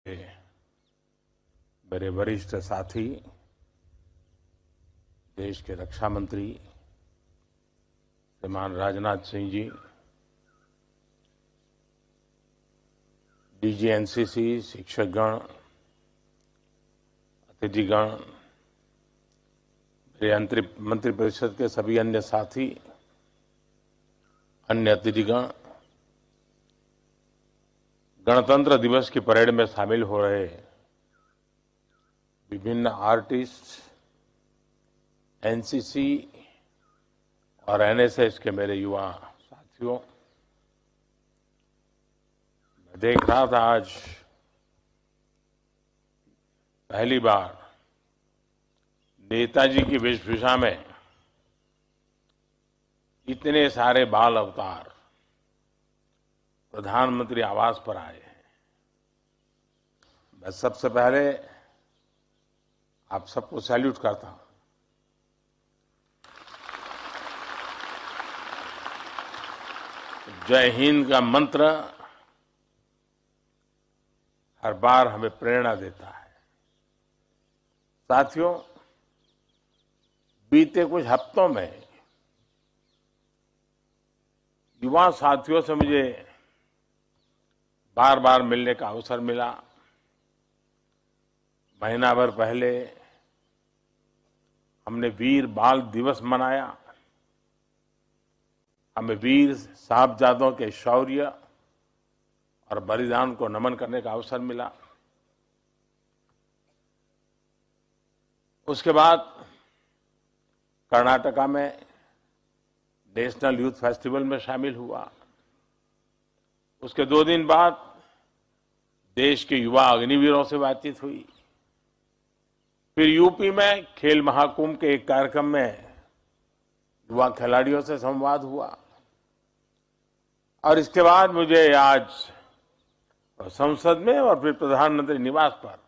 मेरे वरिष्ठ साथी, देश के रक्षा मंत्री श्रीमान राजनाथ सिंह जी, डीजी एनसीसी, शिक्षकगण, अतिथिगण, मेरे मंत्रिपरिषद के सभी अन्य साथी, अन्य अतिथिगण, गणतंत्र दिवस की परेड में शामिल हो रहे विभिन्न आर्टिस्ट, एनसीसी और एनएसएस के मेरे युवा साथियों, मैं देख रहा था आज पहली बार नेताजी की वेशभूषा में इतने सारे बाल अवतार प्रधानमंत्री आवास पर आए हैं। मैं सबसे पहले आप सबको सैल्यूट करता हूं। जय हिंद का मंत्र हर बार हमें प्रेरणा देता है। साथियों, बीते कुछ हफ्तों में युवा साथियों से मुझे बार बार मिलने का अवसर मिला। महीना भर पहले हमने वीर बाल दिवस मनाया। हमें वीर साहबजादों के शौर्य और बलिदान को नमन करने का अवसर मिला। उसके बाद कर्नाटका में नेशनल यूथ फेस्टिवल में शामिल हुआ। उसके 2 दिन बाद देश के युवा अग्निवीरों से बातचीत हुई। फिर यूपी में खेल महाकुंभ के एक कार्यक्रम में युवा खिलाड़ियों से संवाद हुआ। और इसके बाद मुझे आज संसद में और फिर प्रधानमंत्री निवास पर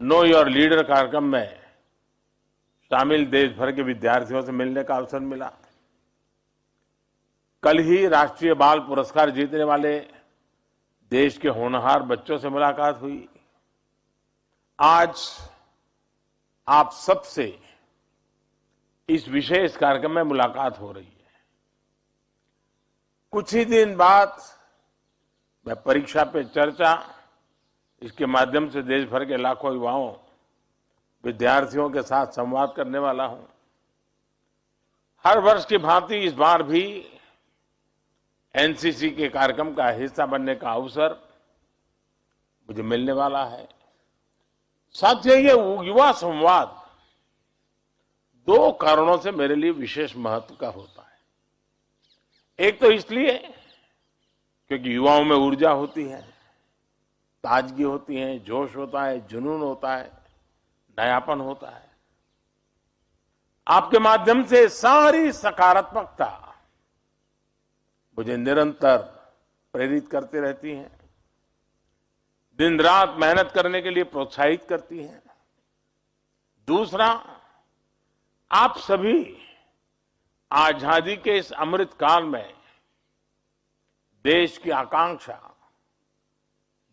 नो योर लीडर कार्यक्रम में शामिल देश भर के विद्यार्थियों से मिलने का अवसर मिला। कल ही राष्ट्रीय बाल पुरस्कार जीतने वाले देश के होनहार बच्चों से मुलाकात हुई। आज आप सबसे इस विशेष कार्यक्रम में मुलाकात हो रही है। कुछ ही दिन बाद मैं परीक्षा पे चर्चा इसके माध्यम से देश भर के लाखों युवाओं, विद्यार्थियों के साथ संवाद करने वाला हूं। हर वर्ष की भांति इस बार भी एनसीसी के कार्यक्रम का हिस्सा बनने का अवसर मुझे मिलने वाला है। साथियों, ये युवा संवाद 2 कारणों से मेरे लिए विशेष महत्व का होता है। एक तो इसलिए क्योंकि युवाओं में ऊर्जा होती है, ताजगी होती है, जोश होता है, जुनून होता है, नयापन होता है। आपके माध्यम से सारी सकारात्मकता मुझे निरंतर प्रेरित करती रहती है, दिन रात मेहनत करने के लिए प्रोत्साहित करती है। दूसरा, आप सभी आजादी के इस अमृत काल में देश की आकांक्षा,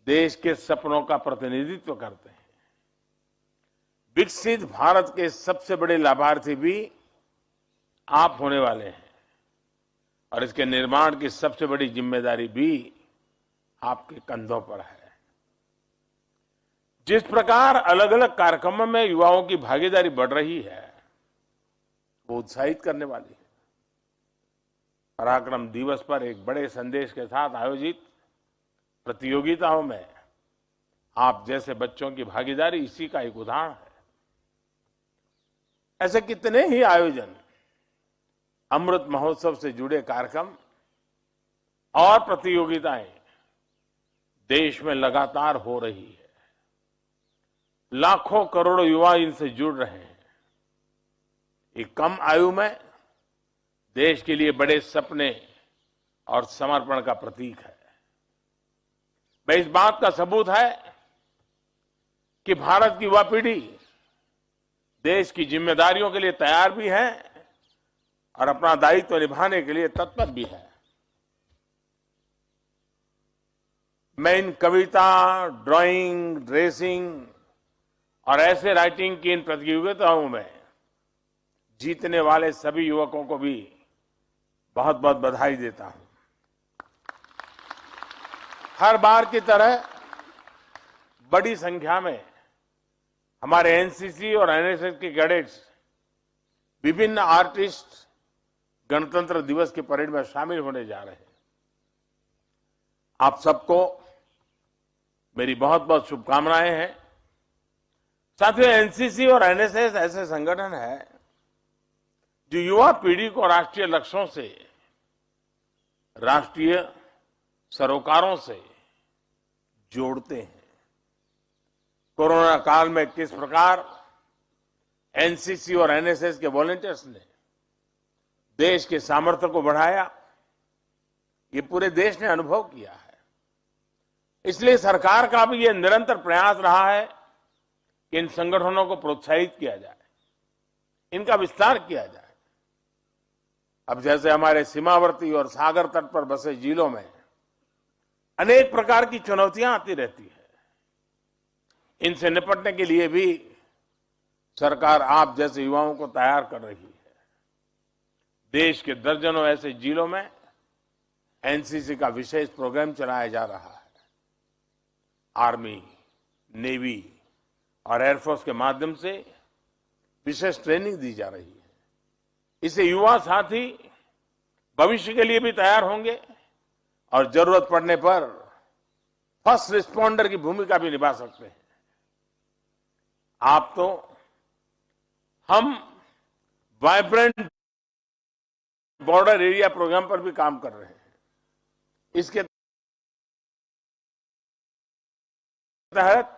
देश के सपनों का प्रतिनिधित्व करते हैं। विकसित भारत के सबसे बड़े लाभार्थी भी आप होने वाले हैं और इसके निर्माण की सबसे बड़ी जिम्मेदारी भी आपके कंधों पर है। जिस प्रकार अलग अलग कार्यक्रमों में युवाओं की भागीदारी बढ़ रही है, वो उत्साहित करने वाली है। पराक्रम दिवस पर एक बड़े संदेश के साथ आयोजित प्रतियोगिताओं में आप जैसे बच्चों की भागीदारी इसी का एक उदाहरण है। ऐसे कितने ही आयोजन, अमृत महोत्सव से जुड़े कार्यक्रम और प्रतियोगिताएं देश में लगातार हो रही है। लाखों करोड़ों युवा इनसे जुड़ रहे हैं। एक कम आयु में देश के लिए बड़े सपने और समर्पण का प्रतीक है। मैं इस बात का सबूत है कि भारत की युवा पीढ़ी देश की जिम्मेदारियों के लिए तैयार भी है और अपना दायित्व निभाने के लिए तत्पर भी है। मैं इन कविता, ड्राइंग, रेसिंग और ऐसे राइटिंग की इन प्रतियोगिताओं में जीतने वाले सभी युवकों को भी बहुत बहुत बधाई देता हूं। हर बार की तरह बड़ी संख्या में हमारे एनसीसी और एनएसएस के कैडेट्स, विभिन्न आर्टिस्ट गणतंत्र दिवस की परेड में शामिल होने जा रहे हैं। आप सबको मेरी बहुत बहुत शुभकामनाएं हैं। साथियों, एनसीसी और एनएसएस ऐसे संगठन है जो युवा पीढ़ी को राष्ट्रीय लक्ष्यों से, राष्ट्रीय सरोकारों से जोड़ते हैं। कोरोना काल में किस प्रकार एनसीसी और एनएसएस के वॉलंटियर्स ने देश के सामर्थ्य को बढ़ाया, ये पूरे देश ने अनुभव किया है। इसलिए सरकार का भी ये निरंतर प्रयास रहा है कि इन संगठनों को प्रोत्साहित किया जाए, इनका विस्तार किया जाए। अब जैसे हमारे सीमावर्ती और सागर तट पर बसे जिलों में अनेक प्रकार की चुनौतियां आती रहती है, इनसे निपटने के लिए भी सरकार आप जैसे युवाओं को तैयार कर रही है। देश के दर्जनों ऐसे जिलों में एनसीसी का विशेष प्रोग्राम चलाया जा रहा है। आर्मी, नेवी और एयरफोर्स के माध्यम से विशेष ट्रेनिंग दी जा रही है। इससे युवा साथी भविष्य के लिए भी तैयार होंगे और जरूरत पड़ने पर फर्स्ट रिस्पॉन्डर की भूमिका भी निभा सकते हैं। आप तो हम वाइब्रेंट बॉर्डर एरिया प्रोग्राम पर भी काम कर रहे हैं। इसके तहत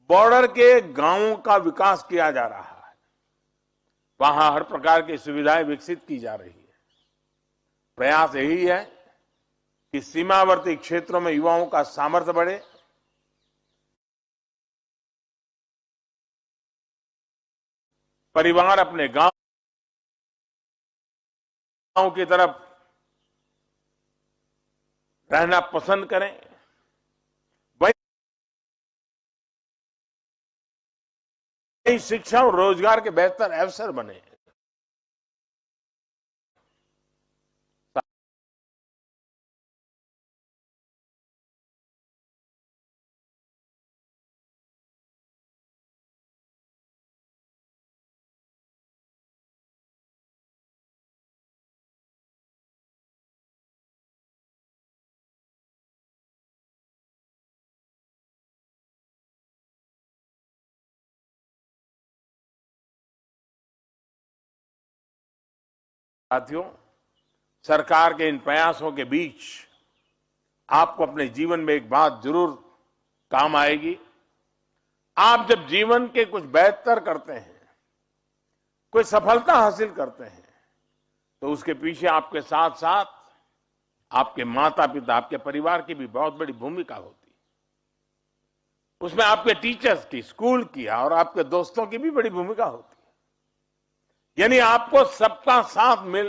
बॉर्डर के गांवों का विकास किया जा रहा है। वहां हर प्रकार की सुविधाएं विकसित की जा रही है। प्रयास यही है कि सीमावर्ती क्षेत्रों में युवाओं का सामर्थ्य बढ़े, परिवार अपने गांव की तरफ रहना पसंद करें, वही शिक्षा और रोजगार के बेहतर अवसर बने। साथियों, सरकार के इन प्रयासों के बीच आपको अपने जीवन में एक बात जरूर काम आएगी। आप जब जीवन के कुछ बेहतर करते हैं, कोई सफलता हासिल करते हैं, तो उसके पीछे आपके साथ साथ आपके माता पिता, आपके परिवार की भी बहुत बड़ी भूमिका होती है। उसमें आपके टीचर्स की, स्कूल की और आपके दोस्तों की भी बड़ी भूमिका होती है। यानी आपको सबका साथ मिल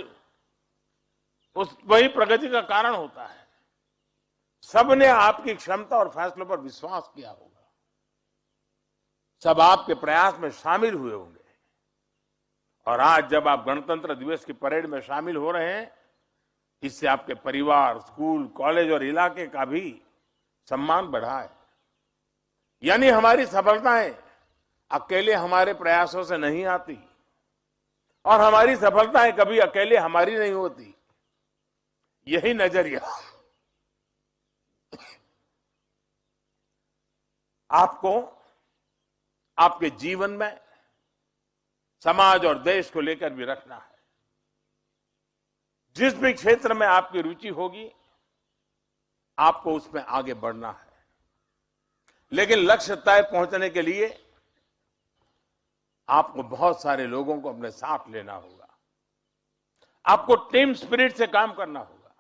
उस वही प्रगति का कारण होता है। सबने आपकी क्षमता और फैसलों पर विश्वास किया होगा, सब आपके प्रयास में शामिल हुए होंगे। और आज जब आप गणतंत्र दिवस की परेड में शामिल हो रहे हैं, इससे आपके परिवार, स्कूल, कॉलेज और इलाके का भी सम्मान बढ़ा है। यानी हमारी सफलताएं अकेले हमारे प्रयासों से नहीं आती और हमारी सफलताएं कभी अकेले हमारी नहीं होती। यही नजरिया आपको आपके जीवन में समाज और देश को लेकर भी रखना है। जिस भी क्षेत्र में आपकी रुचि होगी, आपको उसमें आगे बढ़ना है। लेकिन लक्ष्य तक पहुंचने के लिए आपको बहुत सारे लोगों को अपने साथ लेना होगा। आपको टीम स्पिरिट से काम करना होगा।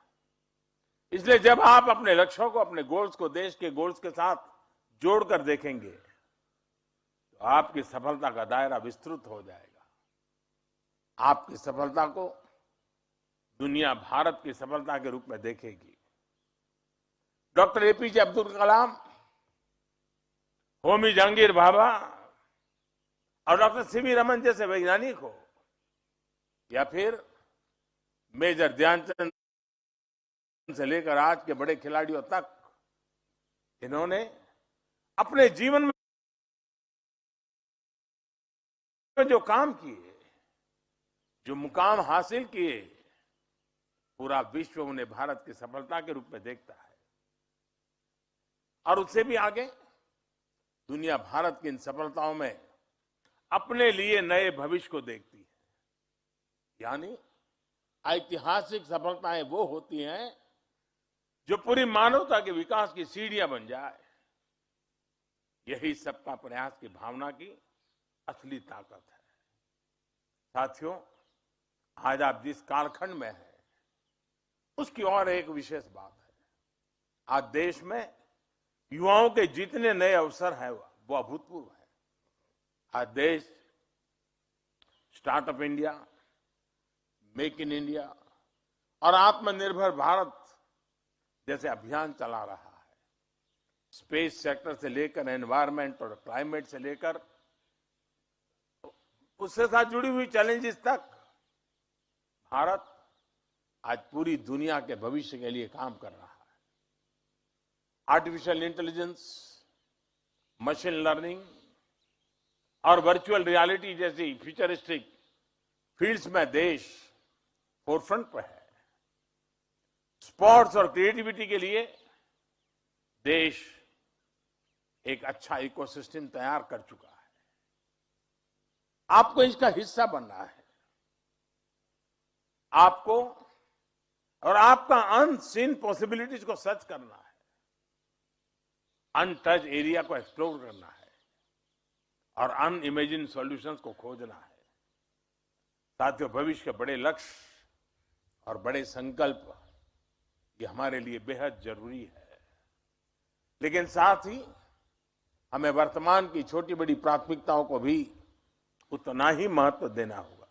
इसलिए जब आप अपने लक्ष्यों को, अपने गोल्स को देश के गोल्स के साथ जोड़कर देखेंगे, तो आपकी सफलता का दायरा विस्तृत हो जाएगा। आपकी सफलता को दुनिया भारत की सफलता के रूप में देखेगी। डॉक्टर एपीजे अब्दुल कलाम, होमी जहांगीर भाभा और डॉक्टर सीवी रमन जैसे वैज्ञानिक हो, या फिर मेजर ध्यानचंद से लेकर आज के बड़े खिलाड़ियों तक, इन्होंने अपने जीवन में जो काम किए, जो मुकाम हासिल किए, पूरा विश्व उन्हें भारत की सफलता के रूप में देखता है। और उससे भी आगे दुनिया भारत की इन सफलताओं में अपने लिए नए भविष्य को देखती है। यानी ऐतिहासिक सफलताएं वो होती हैं जो पूरी मानवता के विकास की सीढ़ियां बन जाए। यही सबका प्रयास की भावना की असली ताकत है। साथियों, आज आप जिस कालखंड में हैं, उसकी और एक विशेष बात है। आज देश में युवाओं के जितने नए अवसर हैं वो अभूतपूर्व है। आज देश startup India, make in India और आत्मनिर्भर भारत जैसे अभियान चला रहा है। स्पेस सेक्टर से लेकर एनवायरमेंट और क्लाइमेट से लेकर उससे साथ जुड़ी हुई चैलेंजेस तक, भारत आज पूरी दुनिया के भविष्य के लिए काम कर रहा है। आर्टिफिशियल इंटेलिजेंस, मशीन लर्निंग और वर्चुअल रियलिटी जैसी फ्यूचरिस्टिक फील्ड्स में देश फोरफ्रंट पर है। स्पोर्ट्स और क्रिएटिविटी के लिए देश एक अच्छा इकोसिस्टम तैयार कर चुका है। आपको इसका हिस्सा बनना है। आपको और आपका अनसीन पॉसिबिलिटीज को सर्च करना है, अनटच एरिया को एक्सप्लोर करना है और अनइमेजिन सॉल्यूशंस को खोजना है। साथियों, भविष्य के बड़े लक्ष्य और बड़े संकल्प ये हमारे लिए बेहद जरूरी है, लेकिन साथ ही हमें वर्तमान की छोटी बड़ी प्राथमिकताओं को भी उतना ही महत्व देना होगा।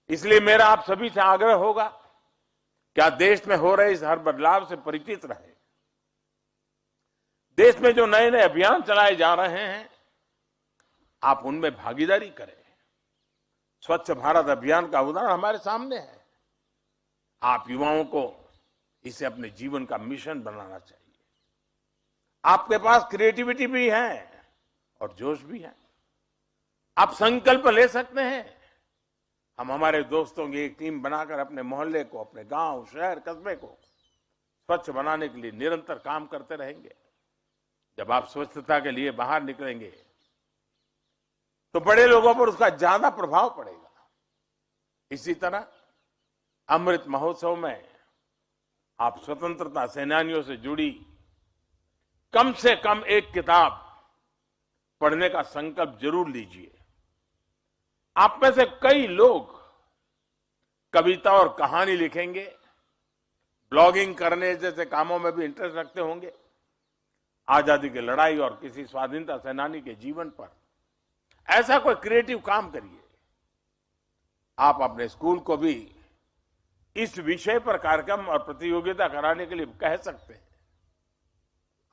इसलिए मेरा आप सभी से आग्रह होगा कि आज देश में हो रहे इस हर बदलाव से परिचित रहे। देश में जो नए नए अभियान चलाए जा रहे हैं, आप उनमें भागीदारी करें। स्वच्छ भारत अभियान का उदाहरण हमारे सामने है। आप युवाओं को इसे अपने जीवन का मिशन बनाना चाहिए। आपके पास क्रिएटिविटी भी है और जोश भी है। आप संकल्प ले सकते हैं। हम हमारे दोस्तों की एक टीम बनाकर अपने मोहल्ले को, अपने गांव, शहर, कस्बे को स्वच्छ बनाने के लिए निरंतर काम करते रहेंगे। जब आप स्वच्छता के लिए बाहर निकलेंगे तो बड़े लोगों पर उसका ज्यादा प्रभाव पड़ेगा। इसी तरह अमृत महोत्सव में आप स्वतंत्रता सेनानियों से जुड़ी कम से कम एक किताब पढ़ने का संकल्प जरूर लीजिए। आप में से कई लोग कविता और कहानी लिखेंगे, ब्लॉगिंग करने जैसे कामों में भी इंटरेस्ट रखते होंगे। आजादी की लड़ाई और किसी स्वाधीनता सेनानी के जीवन पर ऐसा कोई क्रिएटिव काम करिए। आप अपने स्कूल को भी इस विषय पर कार्यक्रम और प्रतियोगिता कराने के लिए कह सकते हैं।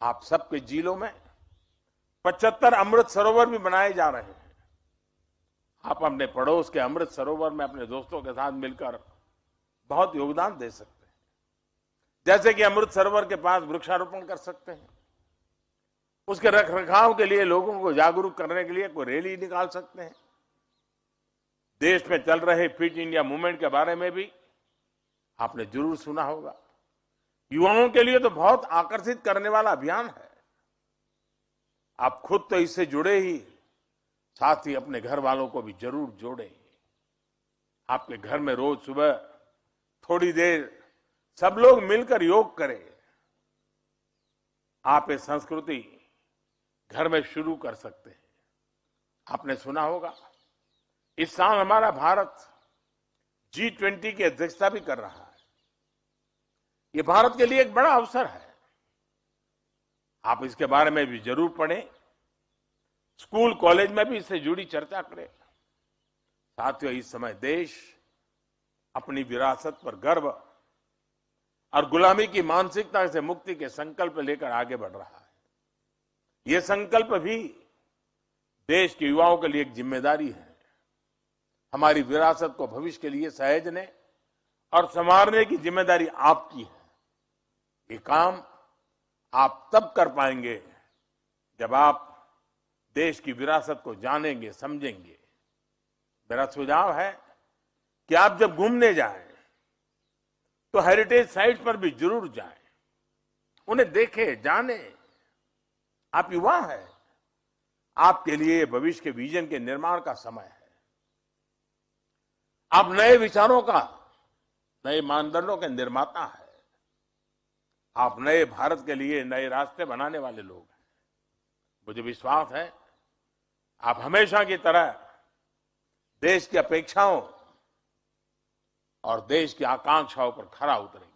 आप सबके जिलों में 75 अमृत सरोवर भी बनाए जा रहे हैं। आप अपने पड़ोस के अमृत सरोवर में अपने दोस्तों के साथ मिलकर बहुत योगदान दे सकते हैं। जैसे कि अमृत सरोवर के पास वृक्षारोपण कर सकते हैं, उसके रखरखाव के लिए लोगों को जागरूक करने के लिए कोई रैली निकाल सकते हैं। देश में चल रहे फिट इंडिया मूवमेंट के बारे में भी आपने जरूर सुना होगा। युवाओं के लिए तो बहुत आकर्षित करने वाला अभियान है। आप खुद तो इससे जुड़े ही, साथ ही अपने घर वालों को भी जरूर जोड़ें। आपके घर में रोज सुबह थोड़ी देर सब लोग मिलकर योग करें। आप ये संस्कृति घर में शुरू कर सकते हैं। आपने सुना होगा, इस साल हमारा भारत G20 की अध्यक्षता भी कर रहा है। ये भारत के लिए एक बड़ा अवसर है। आप इसके बारे में भी जरूर पढ़ें, स्कूल कॉलेज में भी इससे जुड़ी चर्चा करें। साथियों, इस समय देश अपनी विरासत पर गर्व और गुलामी की मानसिकता से मुक्ति के संकल्प लेकर आगे बढ़ रहा है। ये संकल्प भी देश के युवाओं के लिए एक जिम्मेदारी है। हमारी विरासत को भविष्य के लिए सहेजने और संवारने की जिम्मेदारी आपकी है। ये काम आप तब कर पाएंगे जब आप देश की विरासत को जानेंगे, समझेंगे। मेरा सुझाव है कि आप जब घूमने जाएं तो हेरिटेज साइट पर भी जरूर जाएं, उन्हें देखें, जानें। आप युवा हैं, आपके लिए भविष्य के विजन के निर्माण का समय है। आप नए विचारों का, नए मानदंडों के निर्माता है। आप नए भारत के लिए नए रास्ते बनाने वाले लोग हैं। मुझे विश्वास है आप हमेशा की तरह देश की अपेक्षाओं और देश की आकांक्षाओं पर खरा उतरेंगे।